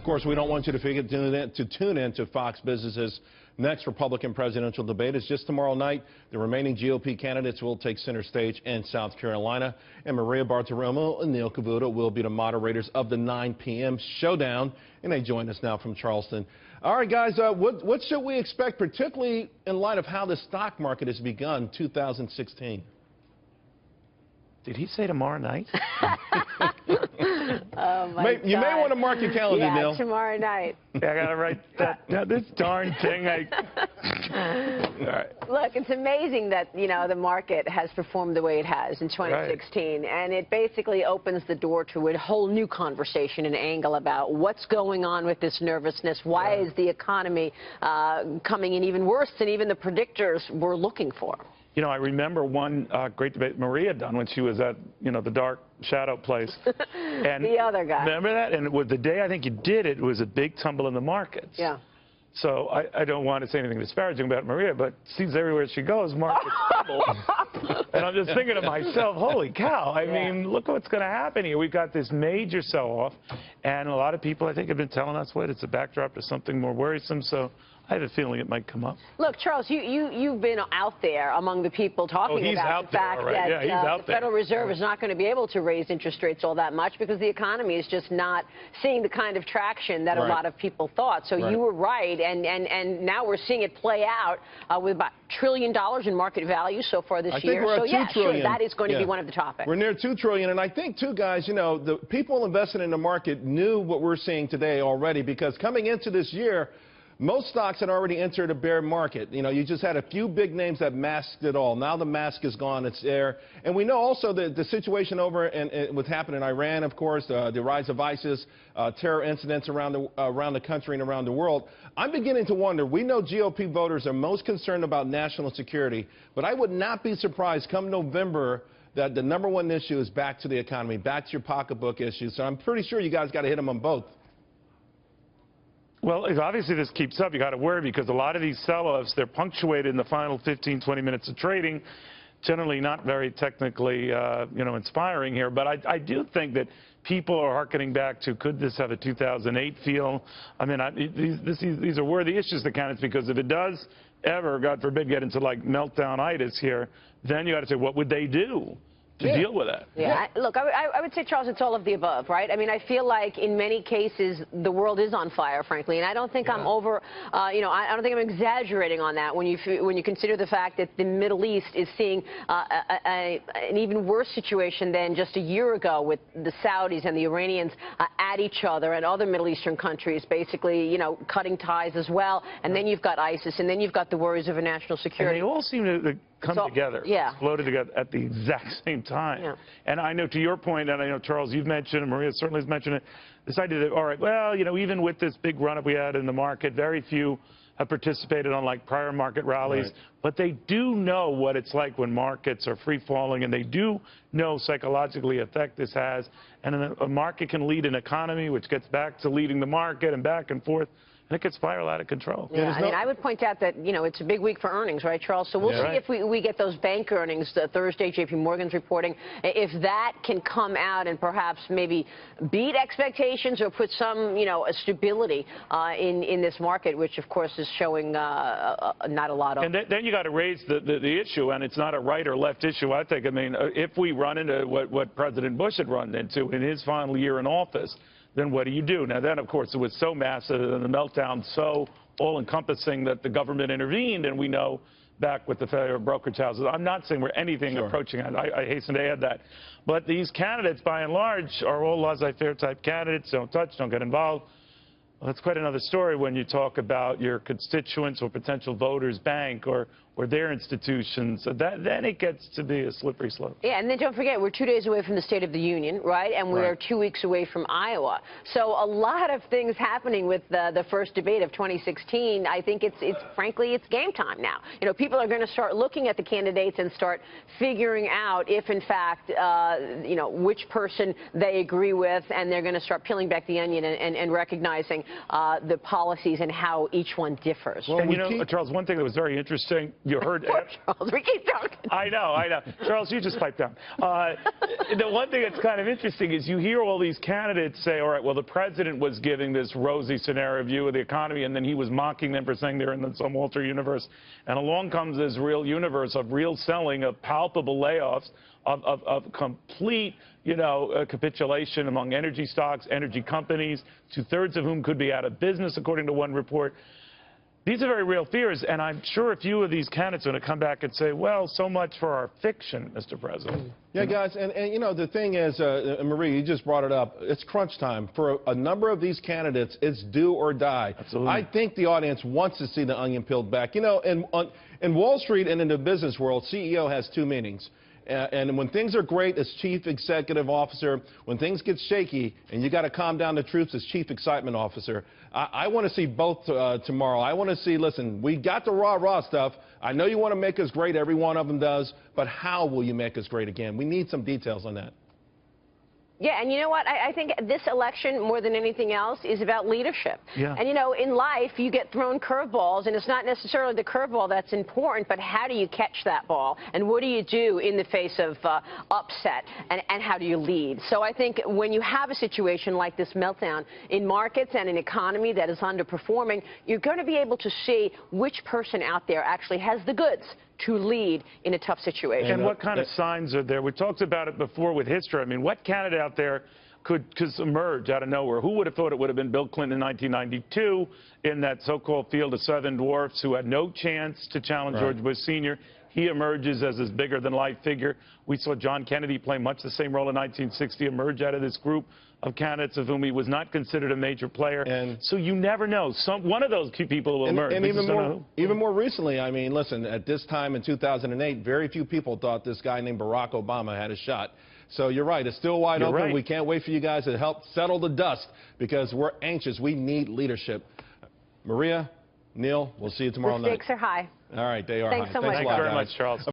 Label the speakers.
Speaker 1: course, we don't want you to forget to tune in to Fox Business's next Republican presidential debate. It's just tomorrow night. The remaining GOP candidates will take center stage in South Carolina. And Maria Bartiromo and Neil Cavuto will be the moderators of the 9 p.m. showdown. And they join us now from Charleston. All right, guys, what should we expect, particularly in light of how the stock market has begun 2016?
Speaker 2: Did he say tomorrow night?
Speaker 3: Oh, my God.
Speaker 1: You may want to mark your calendar, Neil.
Speaker 3: Yeah, tomorrow night.
Speaker 2: Yeah, I got to write that down. This darn thing. All right.
Speaker 3: Look, it's amazing that, the market has performed the way it has in 2016. Right. And it basically opens the door to a whole new conversation and angle about what's going on with this nervousness. Why is the economy coming in even worse than even the predictors were looking for?
Speaker 2: I remember one great debate Maria done when she was at, the dark shadow place. And
Speaker 3: the other guy.
Speaker 2: Remember that? And with the day I think you did it, was a big tumble in the markets.
Speaker 3: Yeah.
Speaker 2: So I don't want to say anything disparaging about Maria, but it seems everywhere she goes, markets tumble. And I'm just thinking to myself, holy cow, I mean, look what's going to happen here. We've got this major sell-off, and a lot of people, I think, have been telling us, it's a backdrop to something more worrisome. So I have a feeling it might come up.
Speaker 3: Look, Charles, you've been out there among the people talking about the fact that the Federal Reserve is not going to be able to raise interest rates all that much because the economy is just not seeing the kind of traction that a lot of people thought. So you were right, and now we're seeing it play out with about $1 trillion in market value so far this year.
Speaker 1: We're at
Speaker 3: so
Speaker 1: $2 trillion.
Speaker 3: Sure, that is going to be one of the topics.
Speaker 1: We're near $2 trillion, and I think too, guys, the people invested in the market knew what we're seeing today already, because coming into this year, most stocks had already entered a bear market. You just had a few big names that masked it all. Now the mask is gone. It's there. And we know also that the situation over and what's happened in Iran, of course, the rise of ISIS, terror incidents around the country and around the world. I'm beginning to wonder, we know GOP voters are most concerned about national security, but I would not be surprised come November that the #1 issue is back to the economy, back to your pocketbook issue. So I'm pretty sure you guys got to hit them on both.
Speaker 2: Well, if obviously this keeps up, you got to worry, because a lot of these sell-offs, they're punctuated in the final 15, 20 minutes of trading. Generally not very technically, inspiring here. But I do think that people are hearkening back to, could this have a 2008 feel? I mean, these are worthy issues, the candidates, because if it does ever, God forbid, get into like meltdown-itis here, then you got to say, what would they do to deal with that?
Speaker 3: Yeah, look, I would say, Charles, it's all of the above, right? I mean, I feel like in many cases the world is on fire, frankly, and I don't think I'm over, I don't think I'm exaggerating on that when you consider the fact that the Middle East is seeing an even worse situation than just a year ago, with the Saudis and the Iranians at each other, and other Middle Eastern countries basically, cutting ties as well. And then you've got ISIS, and then you've got the worries over national security.
Speaker 2: And they all seem to come together, exploded together at the exact same time. Yeah. And I know, to your point, and I know, Charles, you've mentioned, and Maria certainly has mentioned it, this idea that, all right, well, even with this big run-up we had in the market, very few have participated on like prior market rallies, but they do know what it's like when markets are free-falling, and they do know psychologically effect this has, and a market can lead an economy, which gets back to leading the market and back and forth. And it could spiral out of control.
Speaker 3: Yeah, I mean, I would point out that, it's a big week for earnings, right, Charles? So we'll see if we get those bank earnings, Thursday, J.P. Morgan's reporting, if that can come out and perhaps maybe beat expectations or put some, stability in this market, which, of course, is showing not a lot of.
Speaker 2: And then you got to raise the issue, and it's not a right or left issue, I think. I mean, if we run into what President Bush had run into in his final year in office, then what do you do? Now, then, of course, it was so massive and the meltdown so all-encompassing that the government intervened, and we know back with the failure of brokerage houses. I'm not saying we're anything approaching it. I hasten to add that. But these candidates, by and large, are all laissez-faire type candidates. Don't touch, don't get involved. Well, that's quite another story when you talk about your constituents or potential voters' bank or their institutions. So then it gets to be a slippery slope.
Speaker 3: Yeah, and then don't forget, we're 2 days away from the State of the Union, right? And we're 2 weeks away from Iowa. So a lot of things happening with the first debate of 2016. I think frankly, it's game time now. People are going to start looking at the candidates and start figuring out if, in fact, which person they agree with, and they're going to start peeling back the onion and recognizing the policies and how each one differs.
Speaker 2: Well, and Charles, one thing that was very interesting You heard
Speaker 3: Poor Charles, we keep talking.
Speaker 2: I know. Charles, you just pipe down. The one thing that's kind of interesting is you hear all these candidates say, all right, well, the president was giving this rosy scenario view of the economy, and then he was mocking them for saying they're in some alter universe. And along comes this real universe of real selling, of palpable layoffs, of complete, capitulation among energy stocks, energy companies, 2/3 of whom could be out of business, according to one report. These are very real fears, and I'm sure a few of these candidates are going to come back and say, well, so much for our fiction, Mr. President.
Speaker 1: Yeah, guys, and the thing is, Marie, you just brought it up, it's crunch time. For a number of these candidates, it's do or die.
Speaker 2: Absolutely.
Speaker 1: I think the audience wants to see the onion peeled back. In Wall Street and in the business world, CEO has two meanings. And when things are great, as chief executive officer, when things get shaky and you got to calm down the troops as chief excitement officer, I want to see both tomorrow. I want to see, listen, we got the rah-rah stuff. I know you want to make us great. Every one of them does. But how will you make us great again? We need some details on that.
Speaker 3: Yeah, and you know what? I think this election, more than anything else, is about leadership.
Speaker 2: Yeah.
Speaker 3: And, in life, you get thrown curveballs, and it's not necessarily the curveball that's important, but how do you catch that ball? And what do you do in the face of upset? And how do you lead? So I think when you have a situation like this meltdown in markets and an economy that is underperforming, you're going to be able to see which person out there actually has the goods to lead in a tough situation.
Speaker 2: And what kind of signs are there? We talked about it before with history. I mean, what candidate out there could emerge out of nowhere? Who would have thought it would have been Bill Clinton in 1992 in that so-called field of seven dwarfs who had no chance to challenge George Bush Sr.? He emerges as this bigger-than-life figure. We saw John Kennedy play much the same role in 1960, emerge out of this group of candidates of whom he was not considered a major player. And so you never know. One of those people will emerge.
Speaker 1: And even more recently, I mean, listen, at this time in 2008, very few people thought this guy named Barack Obama had a shot. So you're right. It's still wide open.
Speaker 2: Right.
Speaker 1: We can't wait for you guys to help settle the dust because we're anxious. We need leadership. Maria, Neil, we'll see you tomorrow night.
Speaker 3: The stakes are high.
Speaker 1: All right, they are
Speaker 3: Thanks
Speaker 1: high.
Speaker 3: so much.
Speaker 2: Thanks very much, Charles.